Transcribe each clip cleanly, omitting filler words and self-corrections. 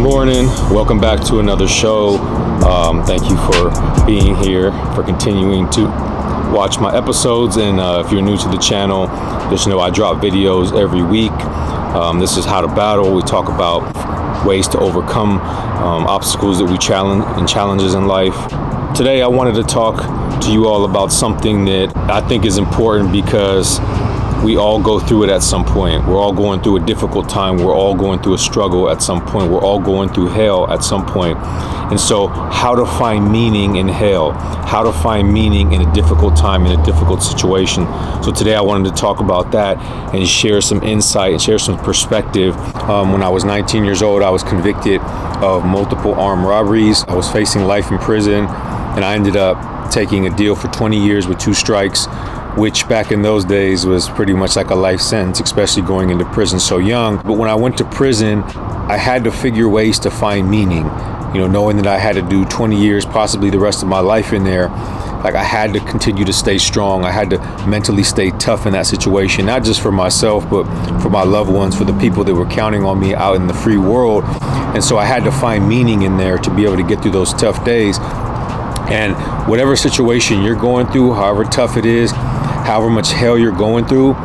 morning. Welcome back to another show. Thank you for being here, for continuing to watch my episodes. And if you're new to the channel, just know I drop videos every week. This is How to Battle. We talk about ways to overcome obstacles that we challenge and challenges in life. Today I wanted to talk to you all about something that I think is important because we all go through it at some point. We're all going through a difficult time. We're all going through a struggle at some point. We're all going through hell at some point. And so how to find meaning in hell, how to find meaning in a difficult time, in a difficult situation. So today I wanted to talk about that and share some insight and share some perspective. When I was 19 years old, I was convicted of multiple armed robberies. I was facing life in prison, and I ended up taking a deal for 20 years with 2 strikes, which back in those days was pretty much like a life sentence, especially going into prison so young. But when I went to prison, I had to figure ways to find meaning, knowing that I had to do 20 years, possibly the rest of my life in there. Like, I had to continue to stay strong. I had to mentally stay tough in that situation, not just for myself, but for my loved ones, for the people that were counting on me out in the free world. And so I had to find meaning in there to be able to get through those tough days. And whatever situation you're going through, however tough it is, however much hell you're going through,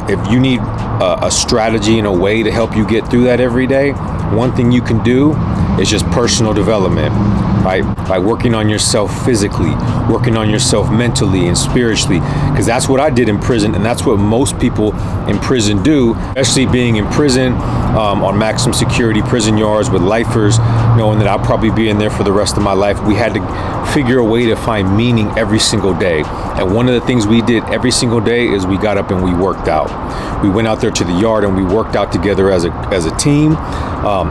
if you need a strategy and a way to help you get through that every day, one thing you can do is just personal development, right? By working on yourself physically, working on yourself mentally and spiritually, because that's what I did in prison, and that's what most people in prison do, especially being in prison on maximum security prison yards with lifers, knowing that I'll probably be in there for the rest of my life. We had to figure a way to find meaning every single day. And one of the things we did every single day is we got up and we worked out. We went out there to the yard and we worked out together as a team,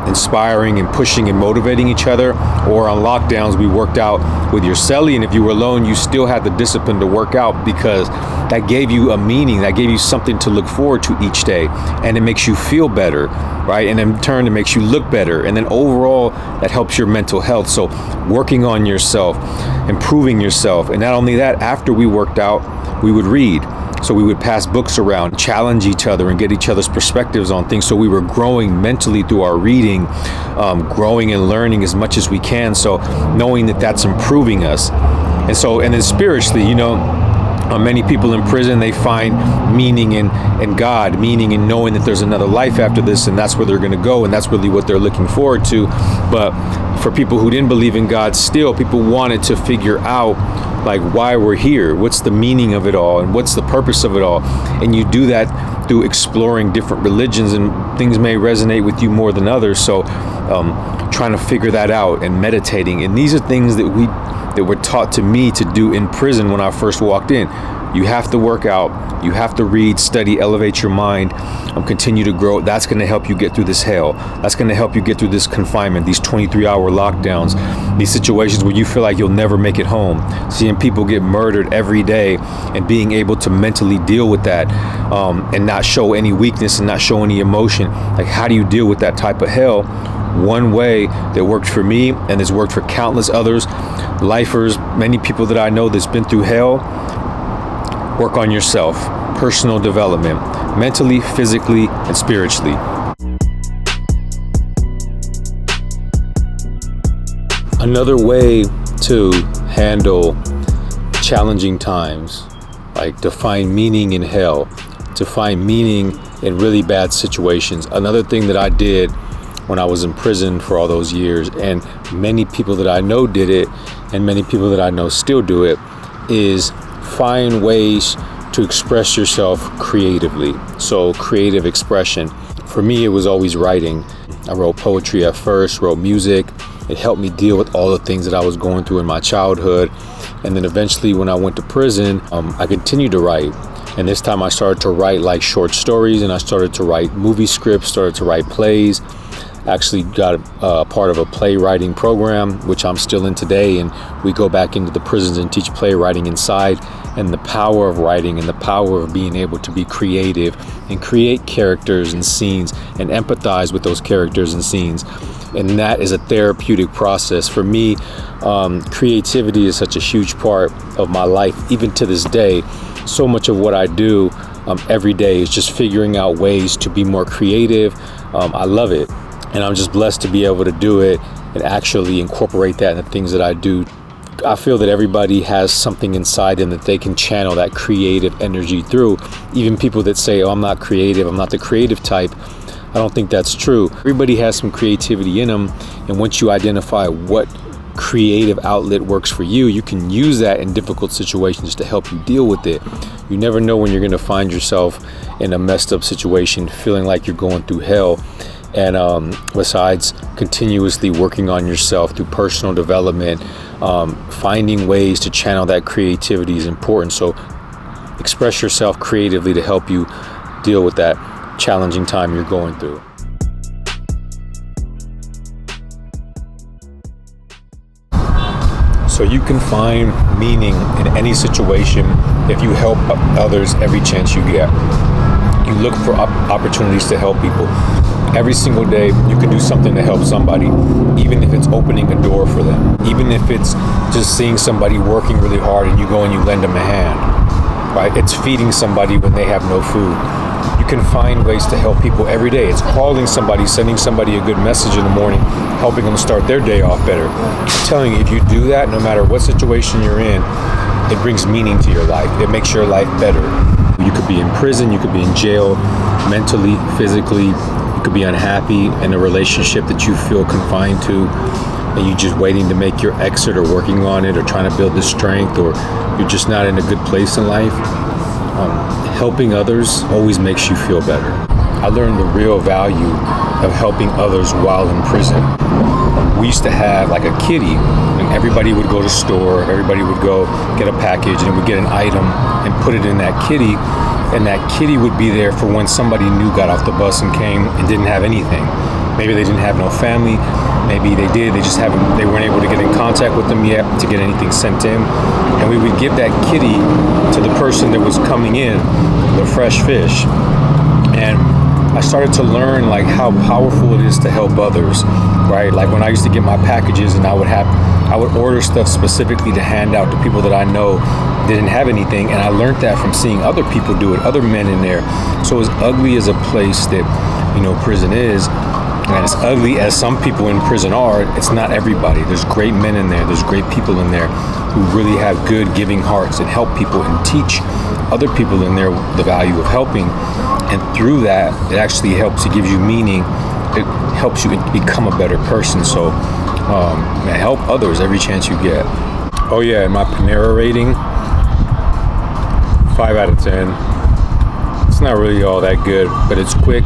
inspiring and pushing and motivating each other. Or on lockdowns, we worked out with your cellie, and if you were alone, you still had the discipline to work out, because that gave you a meaning, that gave you something to look forward to each day, and it makes you feel better, right? And in turn, it makes you look better, and then overall, that helps your mental health. So working on yourself, improving yourself, and not only that, after we worked out, we would read. So we would pass books around, challenge each other, and get each other's perspectives on things. So we were growing mentally through our reading, growing and learning as much as we can. So knowing that that's improving us. And then spiritually, many people in prison, they find meaning in God, meaning in knowing that there's another life after this, and that's where they're going to go, and that's really what they're looking forward to. But for people who didn't believe in God, still, people wanted to figure out why we're here, what's the meaning of it all, and what's the purpose of it all. And you do that through exploring different religions, and things may resonate with you more than others. So trying to figure that out and meditating, and these are things that were taught to me to do in prison when I first walked in. You have to work out, you have to read, study, elevate your mind, continue to grow. That's going to help you get through this hell. That's going to help you get through this confinement, these 23-hour lockdowns, these situations where you feel like you'll never make it home. Seeing people get murdered every day, and being able to mentally deal with that, and not show any weakness and not show any emotion. How do you deal with that type of hell? One way that worked for me, and has worked for countless others, lifers, many people that I know that's been through hell: work on yourself, personal development, mentally, physically, and spiritually. Another way to handle challenging times, to find meaning in hell, to find meaning in really bad situations. Another thing that I did when I was in prison for all those years, and many people that I know did it, and many people that I know still do it, is find ways to express yourself creatively. So creative expression. For me, it was always writing. I wrote poetry at first, wrote music. It helped me deal with all the things that I was going through in my childhood. And then eventually when I went to prison, I continued to write. And this time I started to write short stories, and I started to write movie scripts, started to write plays. Actually got part of a playwriting program, which I'm still in today, and we go back into the prisons and teach playwriting inside, and the power of writing and the power of being able to be creative and create characters and scenes and empathize with those characters and scenes. And that is a therapeutic process. For me, creativity is such a huge part of my life, even to this day. So much of what I do every day is just figuring out ways to be more creative. I love it. And I'm just blessed to be able to do it and actually incorporate that in the things that I do. I feel that everybody has something inside them that they can channel that creative energy through. Even people that say, oh, I'm not creative, I'm not the creative type. I don't think that's true. Everybody has some creativity in them. And once you identify what creative outlet works for you, you can use that in difficult situations to help you deal with it. You never know when you're going to find yourself in a messed up situation, feeling like you're going through hell. And besides continuously working on yourself through personal development, finding ways to channel that creativity is important. So express yourself creatively to help you deal with that challenging time you're going through. So you can find meaning in any situation if you help others every chance you get. You look for opportunities to help people. Every single day you can do something to help somebody, even if it's opening a door for them, even if it's just seeing somebody working really hard and you go and you lend them a hand, right? It's feeding somebody when they have no food. You can find ways to help people every day. It's calling somebody, sending somebody a good message in the morning, helping them start their day off better. I'm telling you, if you do that, no matter what situation you're in, it brings meaning to your life. It makes your life better. You could be in prison, you could be in jail, mentally, physically. You could be unhappy in a relationship that you feel confined to, and you're just waiting to make your exit or working on it or trying to build the strength, or you're just not in a good place in life. Helping others always makes you feel better. I learned the real value of helping others while in prison. We used to have like a kitty, and everybody would go to the store, everybody would go get a package, and would get an item and put it in that kitty, and that kitty would be there for when somebody new got off the bus and came and didn't have anything. Maybe they didn't have no family, maybe they did, they weren't able to get in contact with them yet to get anything sent in, and we would give that kitty to the person that was coming in, the fresh fish. And I started to learn like how powerful it is to help others, right? Like when I used to get my packages and I would order stuff specifically to hand out to people that I know didn't have anything, and I learned that from seeing other people do it, other men in there. So as ugly as a place that, prison is, and as ugly as some people in prison are, it's not everybody. There's great men in there, there's great people in there who really have good giving hearts and help people and teach other people in there the value of helping. And through that, it actually helps, it gives you meaning, it helps you become a better person. So help others every chance you get. Oh yeah, and my Panera rating, 5 out of 10. It's not really all that good, but it's quick,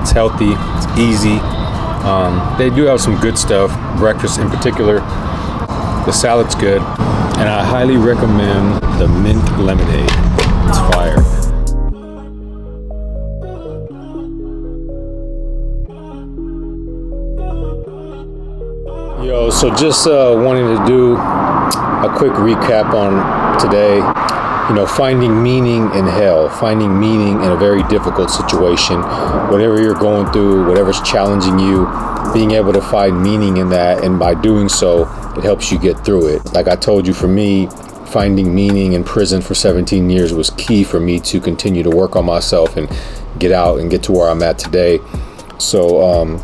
it's healthy, it's easy. They do have some good stuff, breakfast in particular. The salad's good, and I highly recommend the mint lemonade. It's fire. Yo, so just wanting to do a quick recap on today. Finding meaning in hell, finding meaning in a very difficult situation, whatever you're going through, whatever's challenging you, being able to find meaning in that, and by doing so, it helps you get through it. Like I told you, for me, finding meaning in prison for 17 years was key for me to continue to work on myself and get out and get to where I'm at today. So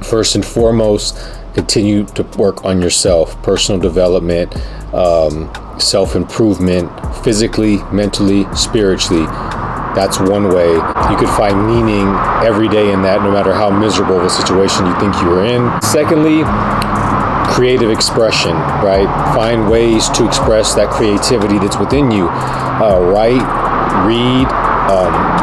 first and foremost, continue to work on yourself, personal development, self-improvement, physically, mentally, spiritually. That's one way. You could find meaning every day in that, no matter how miserable of a situation you think you're in. Secondly, creative expression, right? Find ways to express that creativity that's within you. Write, read,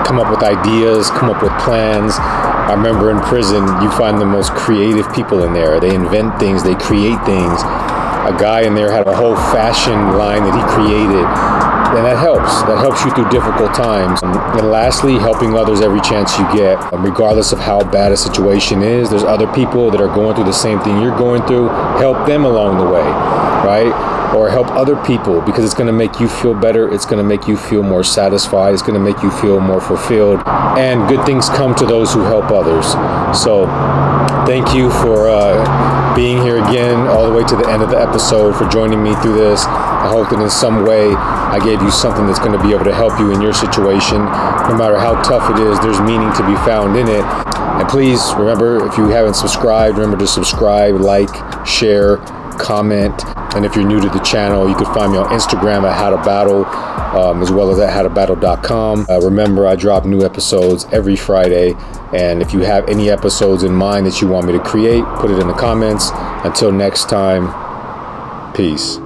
come up with ideas, come up with plans. I remember in prison, you find the most creative people in there. They invent things, they create things. A guy in there had a whole fashion line that he created, and that helps you through difficult times. And lastly, helping others every chance you get, regardless of how bad a situation is. There's other people that are going through the same thing you're going through. Help them along the way, right? Or help other people, because it's going to make you feel better. It's going to make you feel more satisfied. It's going to make you feel more fulfilled, and good things come to those who help others. So thank you for being here again all the way to the end of the episode, for joining me through this. I hope that in some way I gave you something that's going to be able to help you in your situation. No matter how tough it is, there's meaning to be found in it. And please remember, if you haven't subscribed, remember to subscribe, like, share, comment. And if you're new to the channel, you can find me on Instagram at howtobattle, as well as at howtobattle.com. Remember, I drop new episodes every Friday. And if you have any episodes in mind that you want me to create, put it in the comments. Until next time, peace.